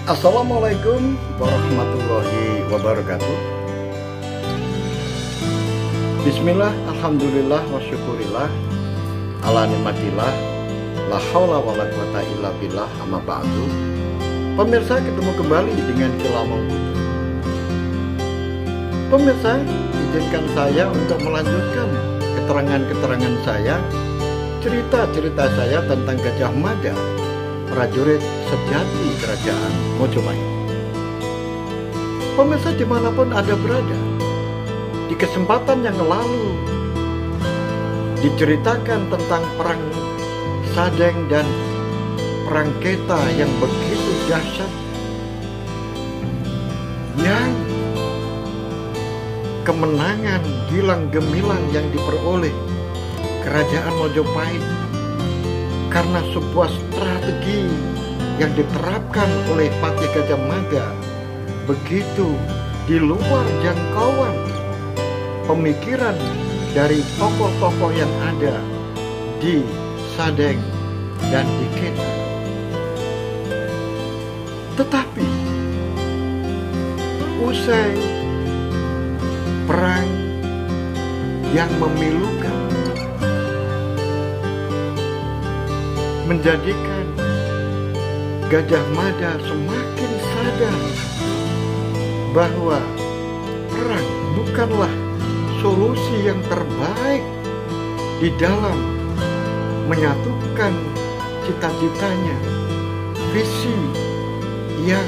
Assalamualaikum warahmatullahi wabarakatuh. Bismillah, alhamdulillah, wa syukurillah, ala nikmatillah, la haula wa la quwata illa billah, amma ba'du. Pemirsa, ketemu kembali dengan Kilamong Putu. Pemirsa, izinkan saya untuk melanjutkan keterangan-keterangan saya, cerita-cerita saya tentang Gajah Mada, prajurit sejati kerajaan Mojopahit. Pemirsa dimanapun Anda berada, di kesempatan yang lalu diceritakan tentang perang Sadeng dan perang Keta yang begitu dahsyat, yang kemenangan gilang gemilang yang diperoleh kerajaan Mojopahit karena sebuah strategi yang diterapkan oleh Patih Gajah Mada begitu di luar jangkauan pemikiran dari tokoh-tokoh yang ada di Sadeng dan di Keta. Tetapi usai perang yang memilukan menjadikan Gajah Mada semakin sadar bahwa perang bukanlah solusi yang terbaik di dalam menyatukan cita-citanya, visi yang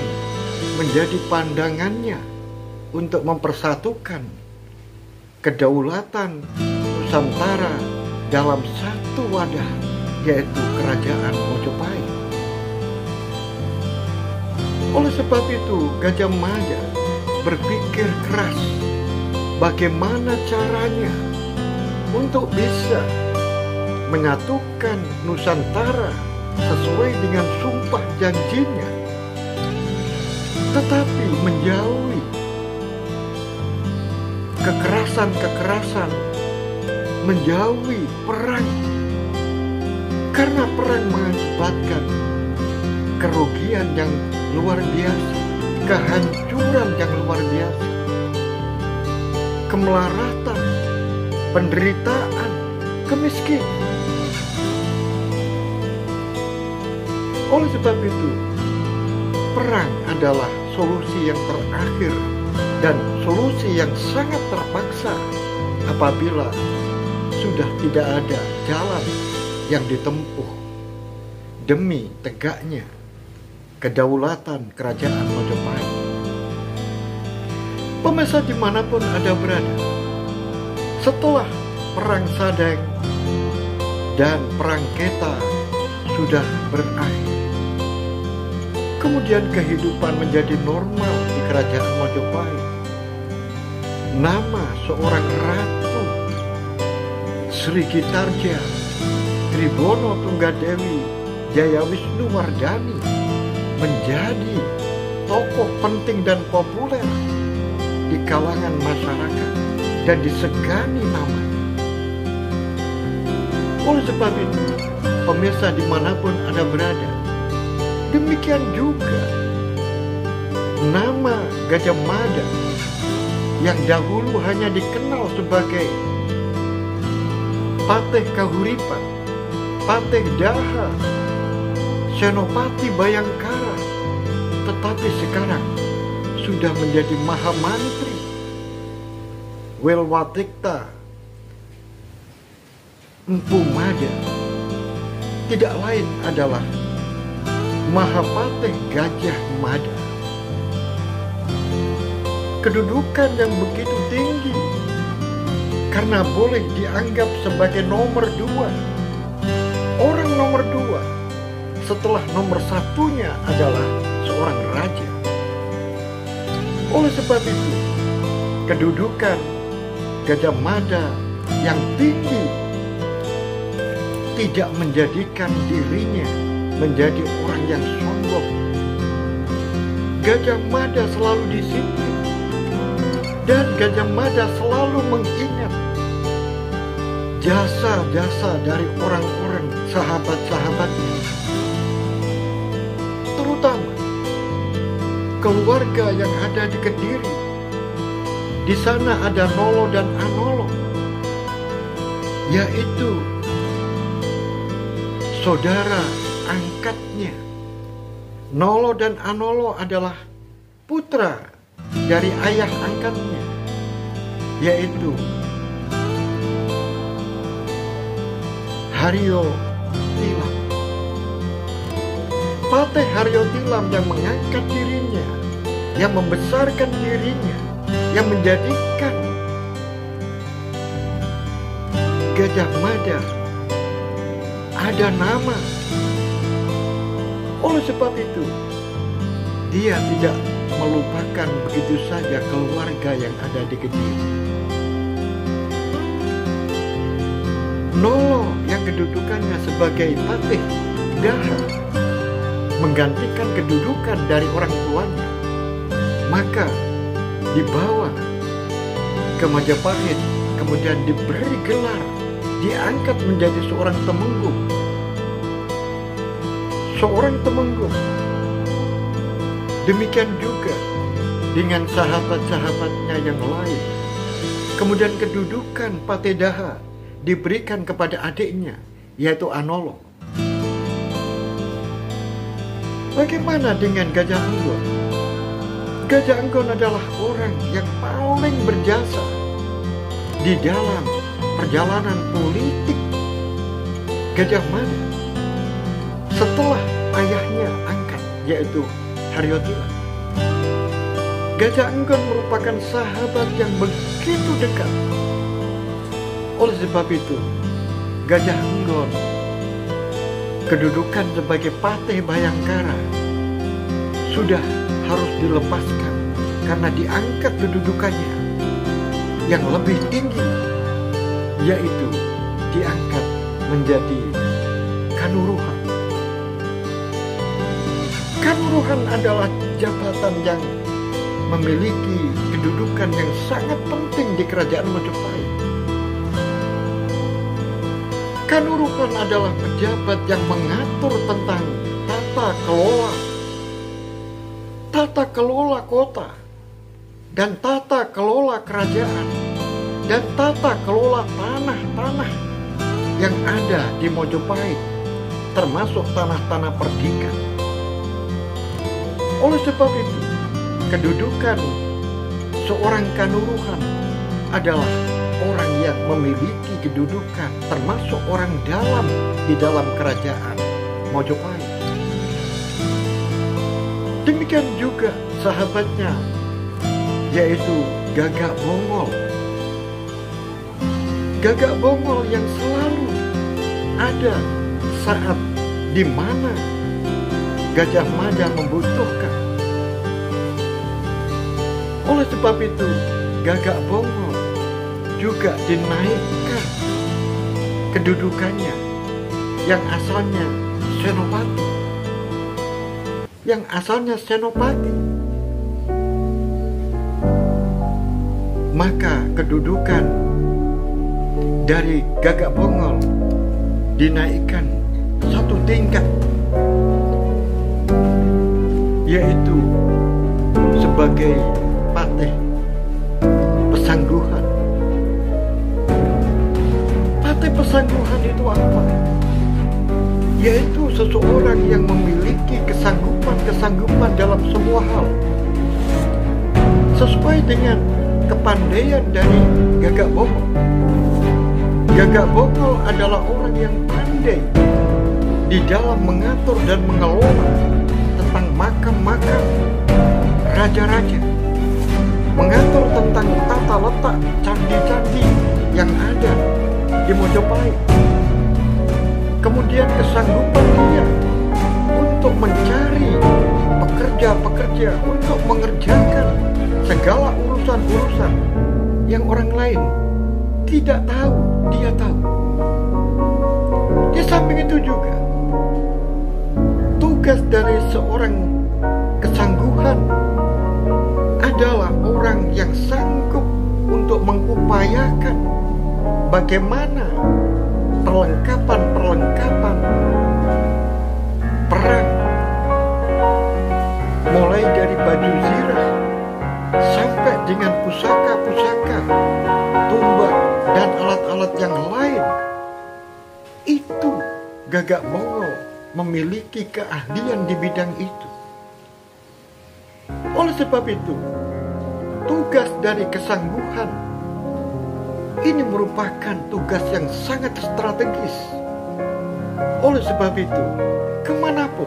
menjadi pandangannya untuk mempersatukan kedaulatan Nusantara dalam satu wadah, yaitu kerajaan Mojopahit. Oleh sebab itu, Gajah Mada berpikir keras bagaimana caranya untuk bisa menyatukan Nusantara sesuai dengan sumpah janjinya, tetapi menjauhi kekerasan-kekerasan, menjauhi perang, karena perang mengakibatkan kerugian yang luar biasa, kehancuran yang luar biasa, kemelaratan, penderitaan, kemiskinan. Oleh sebab itu, perang adalah solusi yang terakhir dan solusi yang sangat terpaksa apabila sudah tidak ada jalan yang ditempuh demi tegaknya kedaulatan kerajaan Mojopahit. Pemirsa dimanapun Anda berada, setelah perang Sadeng dan perang Keta sudah berakhir, kemudian kehidupan menjadi normal di kerajaan Mojopahit. Nama seorang ratu Sri Gitarja Tribono Tunggadewi Jayawisnuwardhani menjadi tokoh penting dan populer di kalangan masyarakat dan disegani namanya. Oleh sebab itu, pemirsa dimanapun Anda berada, demikian juga nama Gajah Mada yang dahulu hanya dikenal sebagai Patih Kahuripan, Patih Daha, Senopati Bayangkara, tetapi sekarang sudah menjadi Mahamantri Welwatikta Empu Mada, tidak lain adalah Mahapatih Gajah Mada. Kedudukan yang begitu tinggi karena boleh dianggap sebagai nomor dua, orang nomor dua setelah nomor satunya adalah seorang raja. Oleh sebab itu, kedudukan Gajah Mada yang tinggi tidak menjadikan dirinya menjadi orang yang sombong. Gajah Mada selalu disiplin, dan Gajah Mada selalu mengingat jasa-jasa dari orang-orang sahabat-sahabatnya, terutama keluarga yang ada di Kediri. Di sana ada Nolo dan Anolo, yaitu saudara angkatnya. Nolo dan Anolo adalah putra dari ayah angkatnya, yaitu Haryo Tilam. Patih Haryo Tilam yang mengangkat dirinya, yang membesarkan dirinya, yang menjadikan Gajah Mada ada nama. Oleh sebab itu, dia tidak melupakan begitu saja keluarga yang ada di Kediri. Nolo yang kedudukannya sebagai patih daha menggantikan kedudukan dari orang tuanya, maka dibawa ke Majapahit, kemudian diberi gelar, diangkat menjadi seorang temenggung. Seorang temenggung. Demikian juga dengan sahabat-sahabatnya yang lain. Kemudian kedudukan patih daha diberikan kepada adiknya, yaitu Anolo. Bagaimana dengan Gajah Enggon? Gajah Enggon adalah orang yang paling berjasa di dalam perjalanan politik Gajah Mada setelah ayahnya angkat, yaitu Haryo Tilam. Gajah Enggon merupakan sahabat yang begitu dekat. Oleh sebab itu, Gajah Enggon kedudukan sebagai patih Bayangkara sudah harus dilepaskan karena diangkat kedudukannya yang lebih tinggi, yaitu diangkat menjadi Kanuruhan. Kanuruhan adalah jabatan yang memiliki kedudukan yang sangat penting di kerajaan Majapahit. Kanuruhan adalah pejabat yang mengatur tentang tata kelola kota, dan tata kelola kerajaan, dan tata kelola tanah-tanah yang ada di Mojopahit, termasuk tanah-tanah perdikan. Oleh sebab itu, kedudukan seorang Kanuruhan adalah orang yang memiliki kedudukan, termasuk orang dalam di dalam kerajaan Mojopahit. Demikian juga sahabatnya, yaitu Gagak Bongol. Gagak Bongol yang selalu ada saat di mana Gajah Mada membutuhkan. Oleh sebab itu, Gagak Bongol juga dinaikkan kedudukannya yang asalnya Senopati. Maka kedudukan dari Gagak Bongol dinaikkan satu tingkat, yaitu sebagai patih Pesangguhan. Patih Pesangguhan itu apa? Yaitu seseorang yang memiliki kesanggupan dalam semua hal, sesuai dengan kepandaian dari Gagak Bongol. Gagak Bongol adalah orang yang pandai di dalam mengatur dan mengelola tentang makam-makam raja-raja, mengatur tentang tata letak candi-candi yang ada di Mojopahit. Kemudian kesanggupan dia untuk mencari pekerja-pekerja untuk mengerjakan segala urusan-urusan yang orang lain tidak tahu, dia tahu. Di samping itu juga, tugas dari seorang kesangguhan adalah orang yang sanggup untuk mengupayakan bagaimana perlengkapan perang, mulai dari baju Gagak Bongol memiliki keahlian di bidang itu. Oleh sebab itu, tugas dari kesangguhan ini merupakan tugas yang sangat strategis. Oleh sebab itu, kemanapun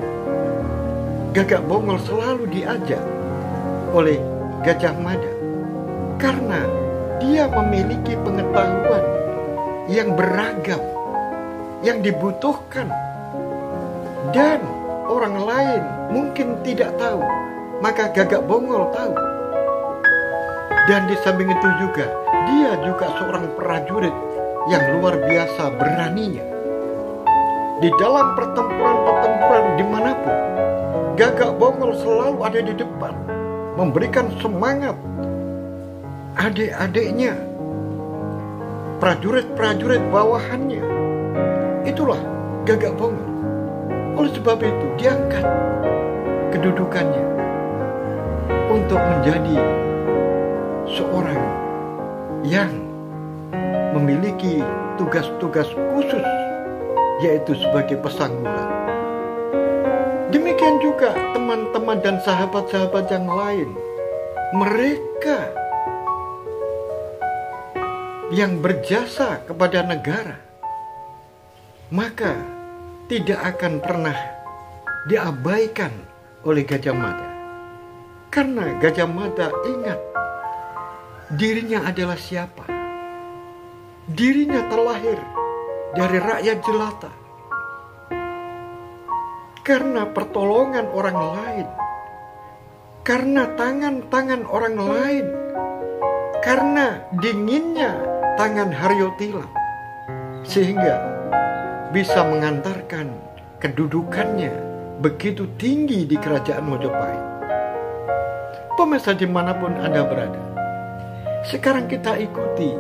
Gagak Bongol selalu diajak oleh Gajah Mada, karena dia memiliki pengetahuan yang beragam, yang dibutuhkan, dan orang lain mungkin tidak tahu, maka Gagak Bongol tahu. Dan di samping itu juga, dia juga seorang prajurit yang luar biasa beraninya. Di dalam pertempuran-pertempuran dimanapun, Gagak Bongol selalu ada di depan, memberikan semangat adik-adiknya, prajurit-prajurit bawahannya. Itulah Gagak Bongol. Oleh sebab itu, diangkat kedudukannya untuk menjadi seorang yang memiliki tugas-tugas khusus, yaitu sebagai pesanggulan. Demikian juga teman-teman dan sahabat-sahabat yang lain, mereka yang berjasa kepada negara, maka tidak akan pernah diabaikan oleh Gajah Mada. Karena Gajah Mada ingat dirinya adalah siapa. Dirinya terlahir dari rakyat jelata. Karena pertolongan orang lain, karena tangan-tangan orang lain, karena dinginnya tangan Haryo Tilam, sehingga bisa mengantarkan kedudukannya begitu tinggi di kerajaan Mojopahit. Pemirsa dimanapun Anda berada, sekarang kita ikuti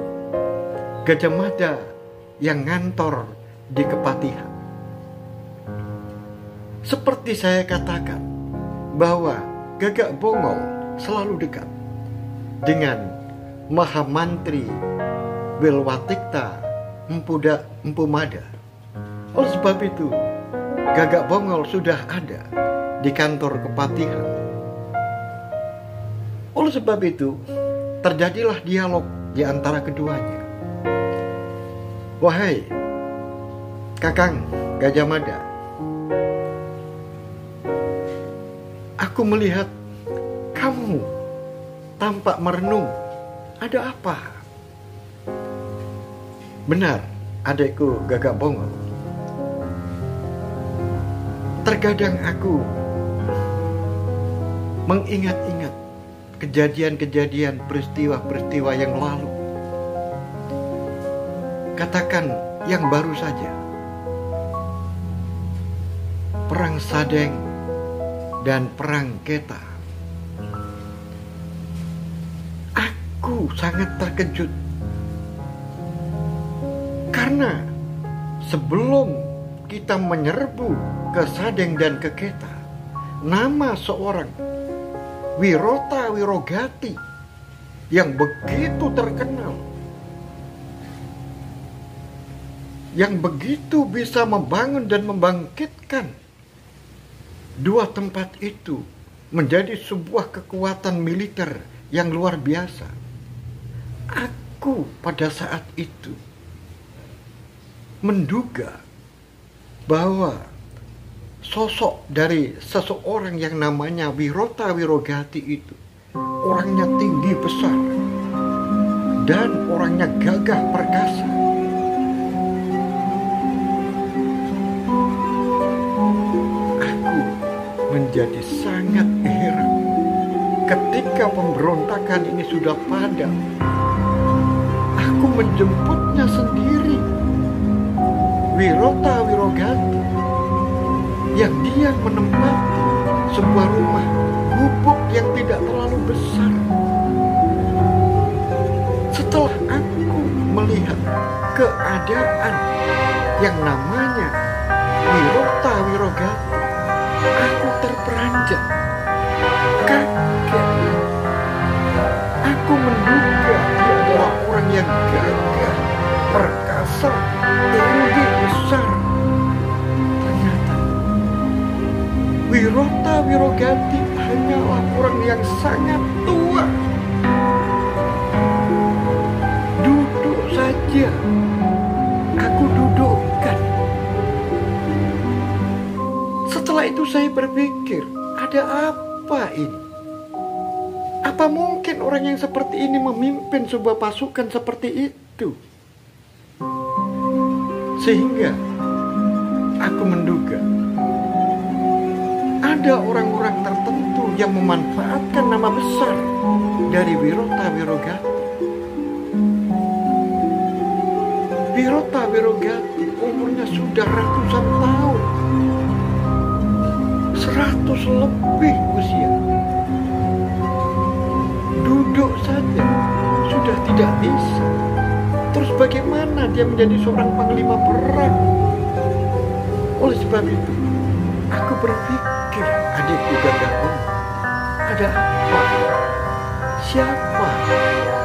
Gajah Mada yang ngantor di Kepatihan. Seperti saya katakan, bahwa Gagak Bongol selalu dekat dengan Mahamantri Wilwatikta Empu Mada. Oleh sebab itu, Gagak Bongol sudah ada di kantor Kepatihan. Oleh sebab itu, terjadilah dialog di antara keduanya. Wahai Kakang Gajah Mada, aku melihat kamu tampak merenung. Ada apa? Benar, adikku Gagak Bongol. Terkadang aku mengingat-ingat kejadian-kejadian, peristiwa-peristiwa yang lalu. Katakan yang baru saja, Perang Sadeng dan Perang Keta. Aku sangat terkejut karena sebelum kita menyerbu ke Sadeng dan ke Keta, nama seorang Wirota Wirogati yang begitu terkenal, yang begitu bisa membangun dan membangkitkan dua tempat itu menjadi sebuah kekuatan militer yang luar biasa. Aku pada saat itu menduga bahwa sosok dari seseorang yang namanya Wirota Wirogati itu orangnya tinggi besar dan orangnya gagah perkasa. Aku menjadi sangat heran ketika pemberontakan ini sudah padam. Aku menjemputnya sendiri, Wirota Wirogati, yang dia menempati sebuah rumah gubuk yang tidak terlalu besar. Setelah aku melihat keadaan yang namanya Wirota Wirogati, aku terperanjat, kaget. Aku menduga dia adalah orang yang gagah, perkasa, tinggi, besar. Wirogati hanyalah orang yang sangat tua. Duduk saja, aku dudukkan. Setelah itu saya berpikir, ada apa ini? Apa mungkin orang yang seperti ini memimpin sebuah pasukan seperti itu? Sehingga aku menduga ada orang-orang tertentu yang memanfaatkan nama besar dari Wirota Wirogati. Wirota Wirogati umurnya sudah ratusan tahun, 100 lebih usia. Duduk saja sudah tidak bisa. Terus bagaimana dia menjadi seorang panglima perang? Oleh sebab itu, aku berpikir, adikku Gagapon, ada apa? Siapa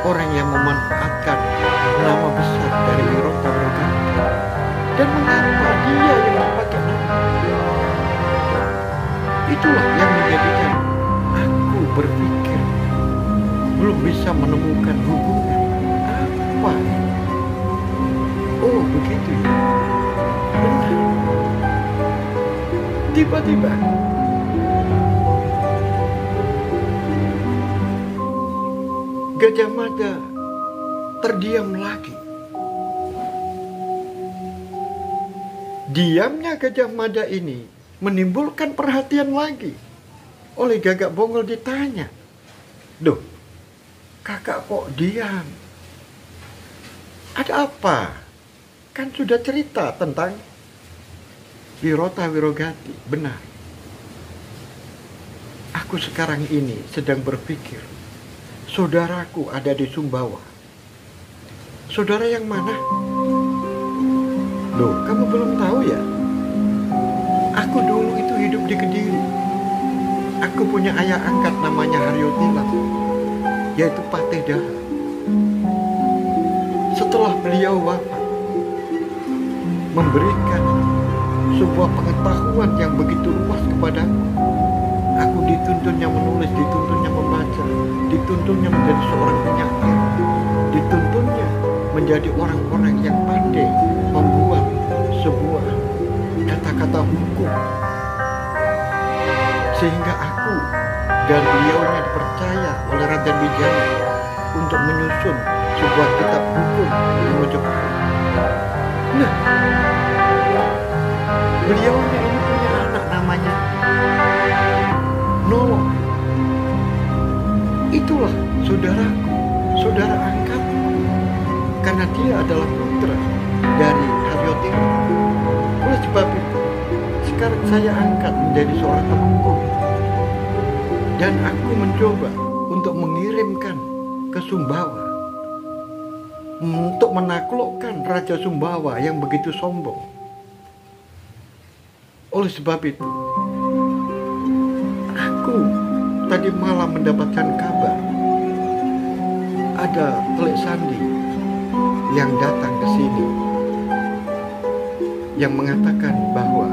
orang yang memanfaatkan nama besar dari Wirota Wirogati? Dan mengapa dia yang memakai nama? Itulah yang menjadikan aku berpikir belum bisa menemukan hubungan. Apa? Oh, begitu ya. Benar. Tiba-tiba Gajah Mada terdiam lagi. Diamnya Gajah Mada ini menimbulkan perhatian lagi. Oleh Gagak Bonggol ditanya, "Duh, kakak kok diam? Ada apa? Kan sudah cerita tentang Wirota Wirogati." Benar. Aku sekarang ini sedang berpikir, saudaraku ada di Sumbawa. Saudara yang mana? Loh, kamu belum tahu ya? Aku dulu itu hidup di Kediri. Aku punya ayah angkat namanya Haryo Tilang, yaitu Patih Daha. Setelah beliau wafat, memberikan sebuah pengetahuan yang begitu luas kepadaku. Aku dituntunnya menulis, dituntunnya membaca, dituntunnya menjadi seorang penyair, dituntunnya menjadi orang-orang yang pandai membuat sebuah kata-kata hukum. Sehingga aku dan beliaunya dipercaya oleh Raden Wijaya untuk menyusun sebuah kitab hukum di Mojopahit. Nah, beliaunya ini punya anak namanya Nolo. Itulah saudaraku, saudara angkatku, karena dia adalah putra dari Haryo Tilang. Oleh sebab itu, sekarang saya angkat menjadi seorang temenggung, dan aku mencoba untuk mengirimkan ke Sumbawa untuk menaklukkan Raja Sumbawa yang begitu sombong. Oleh sebab itu, aku tadi malam mendapatkan kabar ada Telik Sandi yang datang ke sini, yang mengatakan bahwa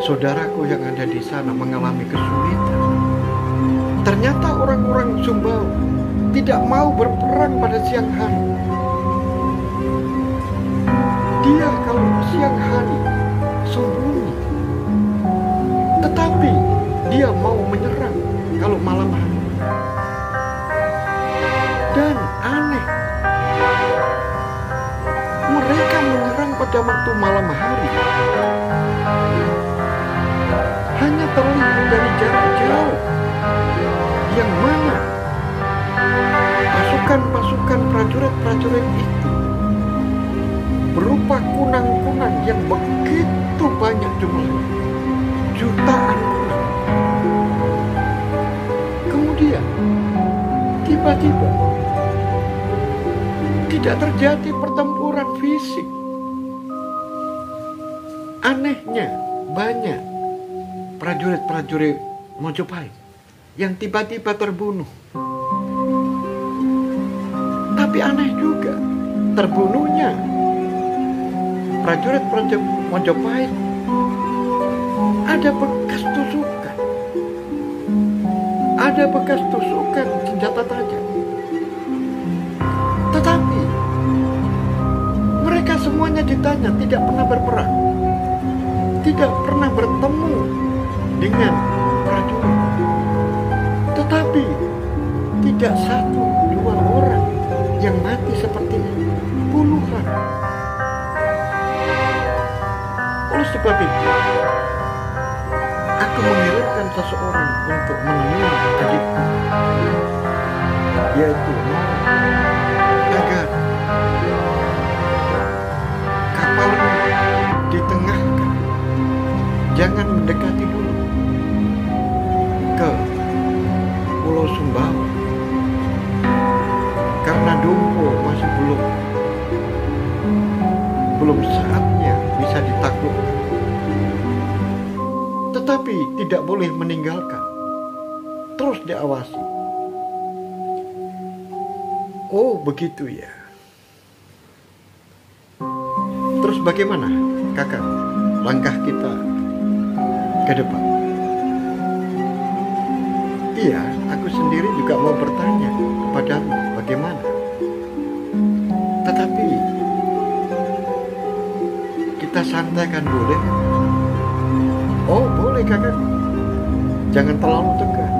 saudaraku yang ada di sana mengalami kesulitan. Ternyata orang-orang Sumbawa tidak mau berperang pada siang hari. Dia kalau siang hari sembunyi, tetapi dia mau menyerang kalau malam hari. Dan aneh, mereka menyerang pada waktu malam hari. Hanya terlihat dari jarak jauh, yang mana pasukan-pasukan prajurit-prajurit itu berupa kunang-kunang yang begitu banyak jumlahnya, jutaan kunang. Kemudian tiba-tiba tidak terjadi pertempuran fisik. Anehnya, banyak prajurit-prajurit Mojopahit yang tiba-tiba terbunuh. Tapi aneh juga, terbunuhnya prajurit-prajurit Mojopahit ada bekas tusukan. ada bekas tusukan senjata tajam. Tetapi mereka semuanya ditanya tidak pernah berperang, tidak pernah bertemu dengan prajurit. Tetapi tidak satu dua orang yang mati seperti ini, puluhan. Oleh sebab itu, aku mengirimkan seseorang untuk menemui adikku, yaitu agar kapalnya ditengahkan, jangan mendekati dulu ke Pulau Sumbawa, karena Dompo masih belum saatnya bisa ditaklukkan. Tetapi tidak boleh meninggalkan, terus diawasi. Oh begitu ya. Terus bagaimana kakak langkah kita ke depan? Iya, aku sendiri juga mau bertanya kepadamu bagaimana. Tetapi kita santai kan boleh? Oh boleh kakak, jangan terlalu tegang.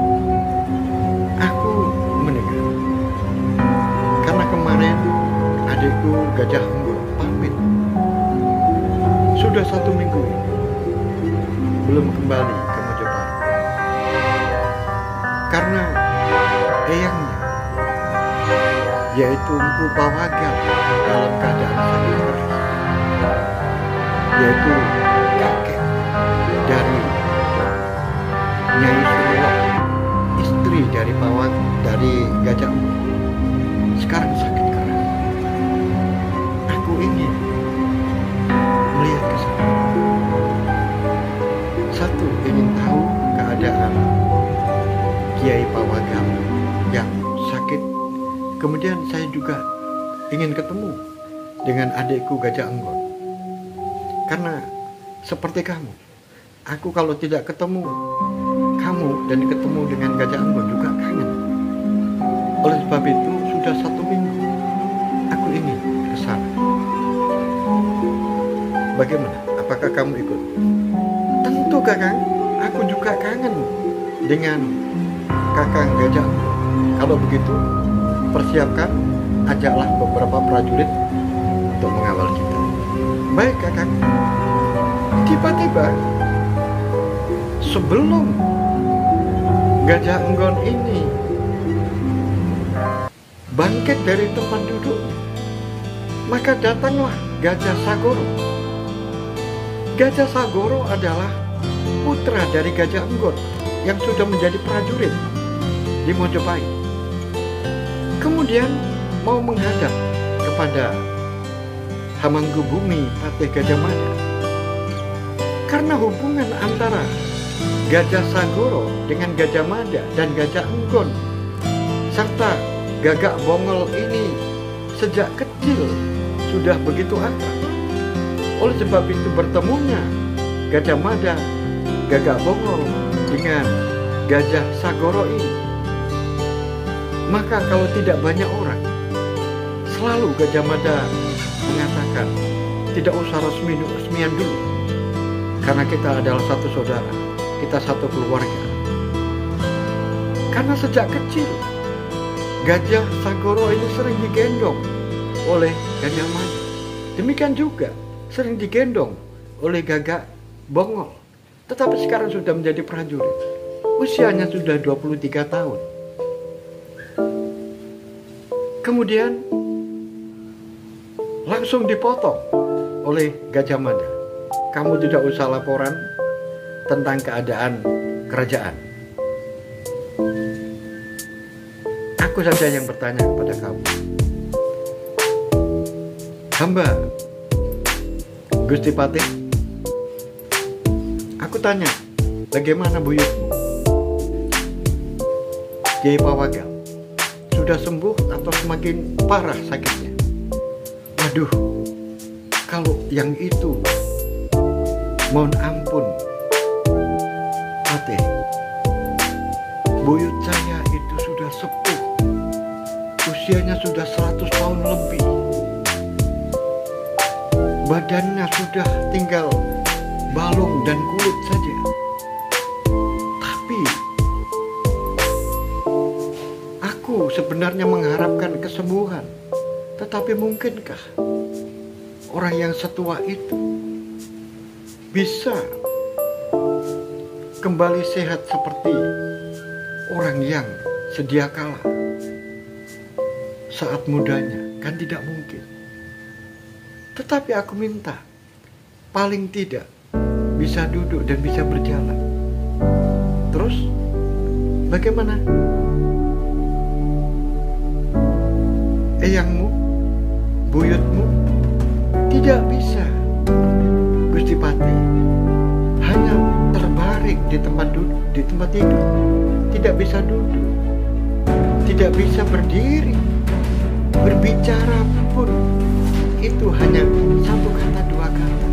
Aku mendengar, karena kemarin adikku Gajah Unggul pamit. Sudah 1 minggu ini belum kembali ke Mojopahit, karena eyangnya, yaitu Mpu Pawagal, dalam keadaan sakit keras, yaitu kakek dari Nyai Suruh, istri dari Gajah Unggul, sekarang sakit keras. Aku ingin melihat ke sana. Satu, ingin tahu keadaan Kiai Pawagal yang sakit. Kemudian saya juga ingin ketemu dengan adikku Gajah Unggul, karena seperti kamu, aku kalau tidak ketemu kamu dan ketemu dengan Gajah Unggul juga kangen. Oleh sebab itu sudah 1 minggu aku ingin ke sana. Bagaimana? Apakah kamu ikut? Tentu kakang, aku juga kangen dengan kakang Gajah Unggul. Kalau begitu, persiapkan, ajaklah beberapa prajurit untuk mengawal kita. Baik kakang. Tiba-tiba sebelum Gajah Unggul ini bangkit dari tempat duduknya, maka datanglah Gajah Sagoro. Gajah Sagoro adalah putra dari Gajah Unggul yang sudah menjadi prajurit di Mojopahit. Kemudian mau menghadap kepada Hamangkubumi Patih Gajah Mada. Karena hubungan antara Gajah Sagoro dengan Gajah Mada dan Gajah Unggul serta Gagak Bongol ini sejak kecil sudah begitu akrab. Oleh sebab itu bertemunya Gajah Mada, Gagak Bongol dengan Gajah Sagoro ini, maka kalau tidak banyak orang, selalu Gajah Mada mengatakan tidak usah resmian dulu, karena kita adalah satu saudara, kita satu keluarga. Karena sejak kecil Gajah Sagoro ini sering digendong oleh Gajah Mada. Demikian juga sering digendong oleh Gagak Bongol. Tetapi sekarang sudah menjadi prajurit. Usianya sudah 23 tahun. Kemudian langsung dipotong oleh Gajah Mada. Kamu tidak usah laporan tentang keadaan kerajaan. Aku saja yang bertanya kepada kamu. Hamba Gusti Patih, aku tanya, bagaimana buyutmu? Kiai Pawagal sudah sembuh atau semakin parah sakitnya? Waduh, kalau yang itu, mohon ampun Patih, buyut saya itu sudah sepuh, usianya sudah 100 tahun lebih. Badannya sudah tinggal balung dan kulit saja. Tapi aku sebenarnya mengharapkan kesembuhan. Tetapi mungkinkah orang yang setua itu bisa kembali sehat seperti orang yang sedia kala saat mudanya? Kan tidak mungkin. Tetapi aku minta paling tidak bisa duduk dan bisa berjalan. Terus bagaimana? Eyangmu, buyutmu tidak bisa, Gusti Pati. Hanya terbaring di tempat duduk, di tempat tidur. Tidak bisa duduk, tidak bisa berdiri, berbicara pun itu hanya satu kata, dua kata.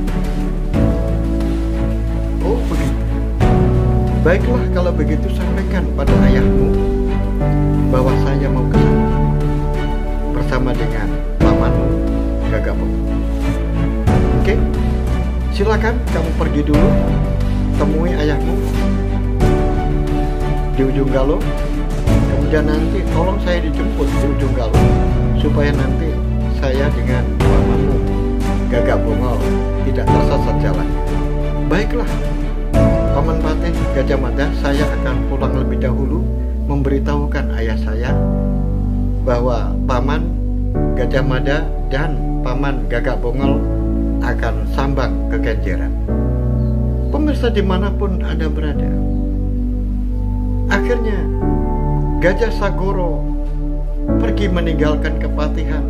Oh begitu. Baiklah kalau begitu, sampaikan pada ayahmu bahwa saya mau ke sana bersama dengan pamanmu Gagak Bonggol. Oke, silakan kamu pergi dulu, temui ayahmu di ujung Galuh. Kemudian nanti tolong saya dijemput di ujung Galuh, supaya nanti saya dengan pamanmu Gagak Bonggol tidak tersesat jalan. Baiklah, Paman Patih Gajah Mada, saya akan pulang lebih dahulu memberitahukan ayah saya bahwa Paman Gajah Mada dan Paman Gagak Bonggol akan sambang ke Kenjeran. Pemirsa dimanapun Anda berada, akhirnya Gajah Sagoro pergi meninggalkan kepatihan,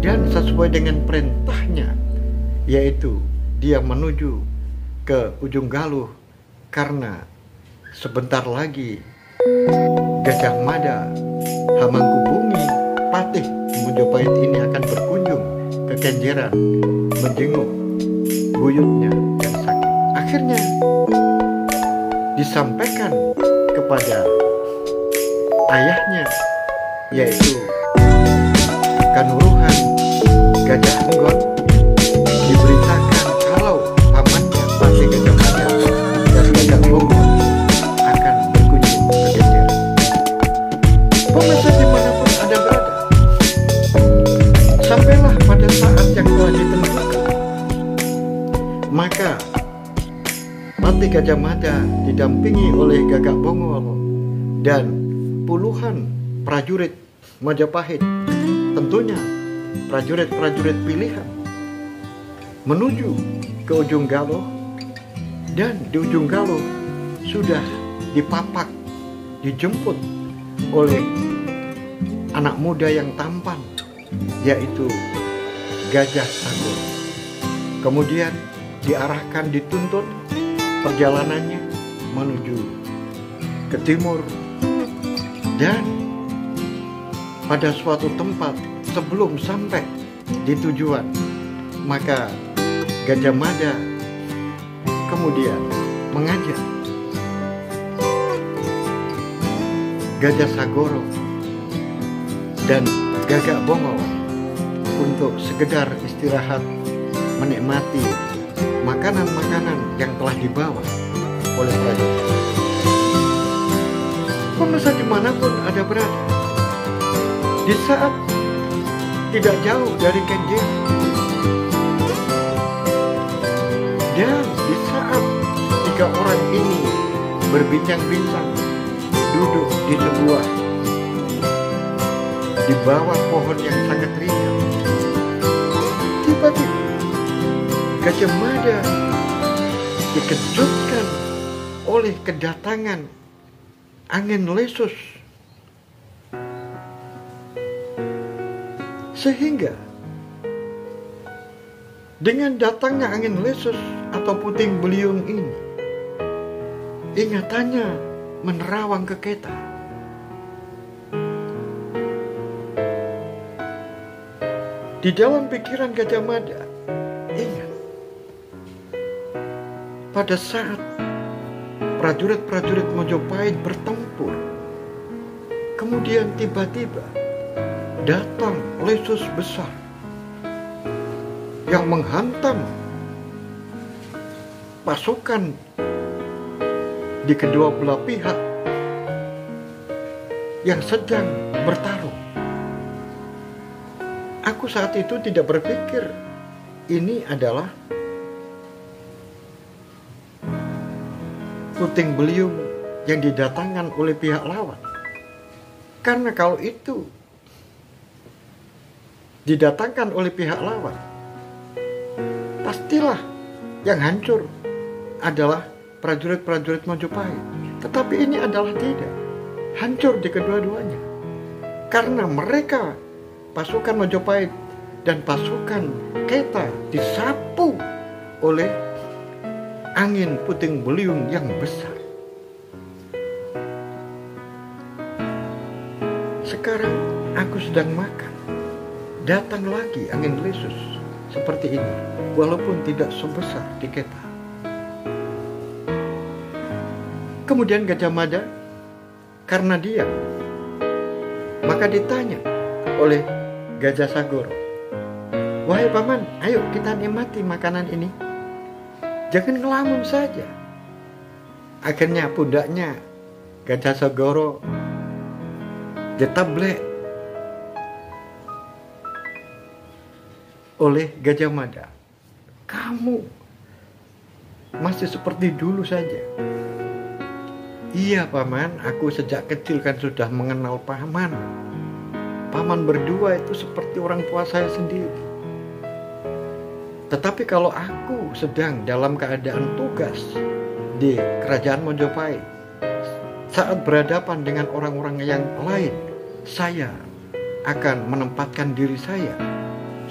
dan sesuai dengan perintahnya, yaitu dia menuju ke ujung Galuh, karena sebentar lagi Gajah Mada Hamangkubumi Patih Mojopahit ini akan berkunjung ke Kenjeran menjenguk buyutnya yang sakit. Akhirnya disampaikan kepada ayahnya, yaitu Kanuruhan Gajah Enggon, diberitakan kalau pamannya Patih Gajah Mada dan Gagak Bonggol akan berkunjung ke Kenjeran. Pemirsa dimanapun Anda berada, sampailah pada saat yang telah ditentukan. Maka Patih Gajah Mada didampingi oleh Gagak Bonggol dan puluhan prajurit Majapahit, tentunya prajurit-prajurit pilihan, menuju ke ujung Galuh. Dan di ujung Galuh sudah dipapak, dijemput oleh anak muda yang tampan, yaitu Gajah Sagoro. Kemudian diarahkan, dituntun perjalanannya menuju ke timur. Dan pada suatu tempat sebelum sampai di tujuan, maka Gajah Mada kemudian mengajak Gajah Sagoro dan Gagak Bonggol untuk sekedar istirahat, menikmati makanan-makanan yang telah dibawa oleh prajurit. Pemirsa dimanapun Anda berada, di saat tidak jauh dari Kenjeran, dan di saat tiga orang ini berbincang-bincang, duduk di sebuah, di bawah pohon yang sangat rindang, tiba-tiba Gajah Mada dikejutkan oleh kedatangan angin lesus, sehingga dengan datangnya angin lesus atau puting beliung ini, ingatannya menerawang ke Keta. Di dalam pikiran Gajah Mada, ingat pada saat prajurit-prajurit Mojopahit bertempur Kemudian tiba-tiba datang lesus besar yang menghantam pasukan di kedua belah pihak yang sedang bertarung. Aku saat itu tidak berpikir ini adalah puting beliung yang didatangkan oleh pihak lawan. Karena kalau itu didatangkan oleh pihak lawan, pastilah yang hancur adalah prajurit-prajurit Majapahit. Tetapi ini adalah tidak. Hancur di kedua-duanya. Karena mereka, pasukan Majapahit dan pasukan Keta, disapu oleh angin puting beliung yang besar. Sekarang aku sedang makan. Datang lagi angin lesus seperti ini, walaupun tidak sebesar di Keta. Kemudian Gajah Mada karena diam, maka ditanya oleh Gajah Sagoro, "Wahai paman, ayo kita nikmati makanan ini. Jangan ngelamun saja." Akhirnya pundaknya Gajah Sagoro ditablek oleh Gajah Mada. "Kamu masih seperti dulu saja." "Iya paman, aku sejak kecil kan sudah mengenal paman. Paman berdua itu seperti orang tua saya sendiri. Tetapi kalau aku sedang dalam keadaan tugas di kerajaan Majapahit, saat berhadapan dengan orang-orang yang lain, saya akan menempatkan diri saya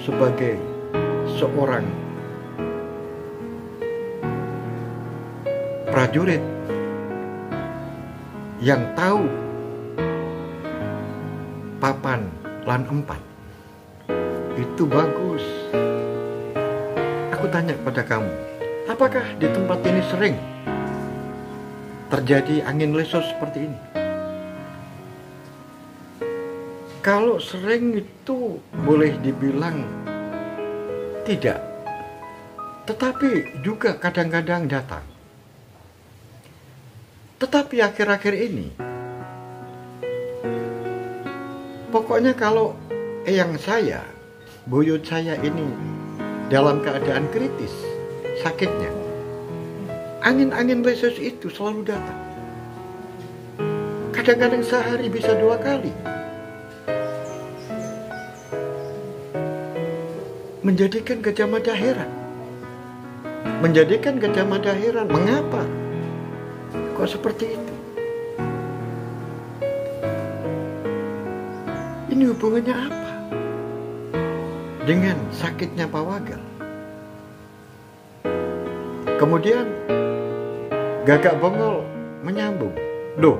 sebagai seorang prajurit yang tahu papan lan empat. Itu bagus. Aku tanya pada kamu, apakah di tempat ini sering terjadi angin lesus seperti ini? Kalau sering itu boleh dibilang tidak, tetapi juga kadang-kadang datang. Tetapi akhir-akhir ini, pokoknya kalau eyang saya, buyut saya ini dalam keadaan kritis, sakitnya, angin-angin lesus itu selalu datang. Kadang-kadang sehari bisa 2 kali. Menjadikan Gajah Mada heran. Menjadikan Gajah Mada heran. Mengapa? Kok seperti itu? Ini hubungannya apa dengan sakitnya Pawagal? Kemudian Gagak Bongol menyambung, "Loh,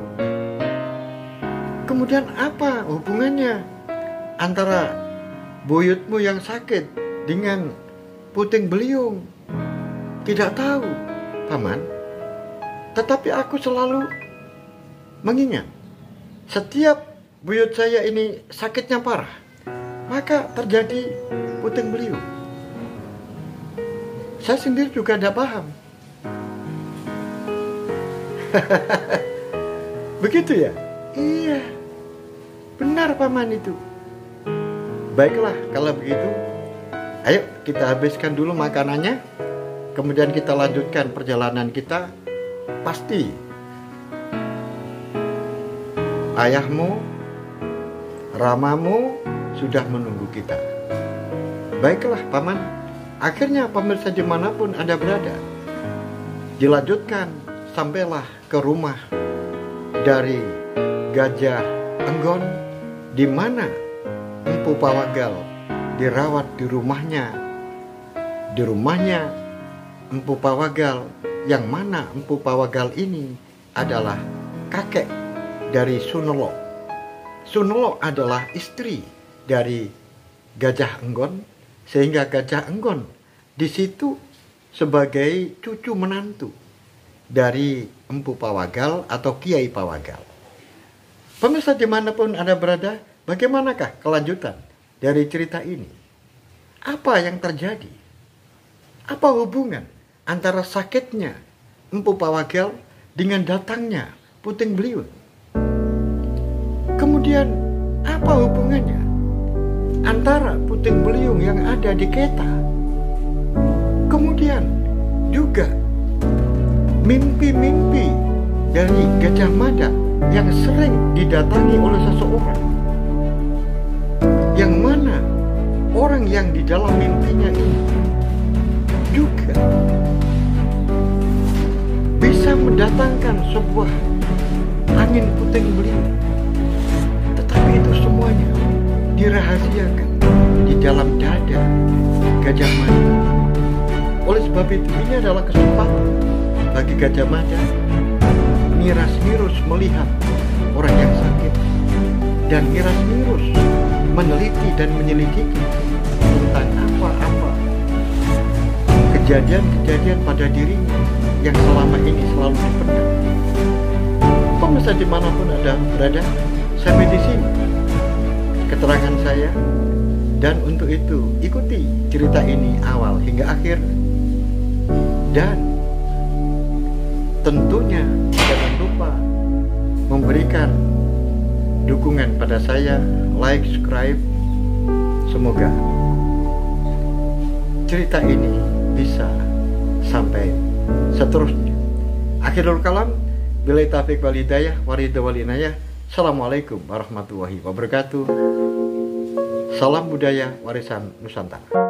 kemudian apa hubungannya antara buyutmu yang sakit dengan puting beliung?" "Tidak tahu, paman. Tetapi aku selalu mengingat, setiap buyut saya ini sakitnya parah, maka terjadi puting beliung." Saya sendiri juga tidak paham. Begitu ya? Iya, benar paman itu. Baiklah, kalau begitu, ayo kita habiskan dulu makanannya, kemudian kita lanjutkan perjalanan kita. Pasti ayahmu, Ramamu sudah menunggu kita. Baiklah paman. Akhirnya pemirsa dimanapun Anda berada, dilanjutkan sampailah ke rumah dari Gajah Enggon, di mana Empu Pawagal dirawat di rumahnya. Di rumahnya Empu Pawagal, yang mana Empu Pawagal ini adalah kakek dari Sunelo. Sunelo adalah istri dari Gajah Enggon, sehingga Gajah Enggon di situ sebagai cucu menantu dari Empu Pawagal atau Kiai Pawagal. Pemirsa dimanapun Anda berada, bagaimanakah kelanjutan dari cerita ini? Apa yang terjadi? Apa hubungan antara sakitnya Empu Pawagel dengan datangnya Puting Beliung? Kemudian apa hubungannya antara Puting Beliung yang ada di Keta? Kemudian juga mimpi-mimpi dari Gajah Mada yang sering didatangi oleh seseorang, yang mana orang yang di dalam mimpinya ini juga bisa mendatangkan sebuah angin puting beliung. Tetapi itu semuanya dirahasiakan di dalam dada Gajah Mada. Oleh sebab itu, ini adalah kesempatan bagi Gajah Mada miras-mirus melihat orang yang sakit, dan miras-mirus meneliti dan menyelidiki tentang apa-apa kejadian-kejadian pada dirinya yang selama ini selalu dipendam. Pemirsa dimanapun Anda berada, sampai di sini keterangan saya, dan untuk itu ikuti cerita ini awal hingga akhir, dan tentunya jangan lupa memberikan dukungan pada saya, like, subscribe. Semoga cerita ini bisa sampai seterusnya. Akhirul kalam, billahi taufiq wal hidayah, waridha wal inayah. Assalamualaikum warahmatullahi wabarakatuh. Salam budaya warisan Nusantara.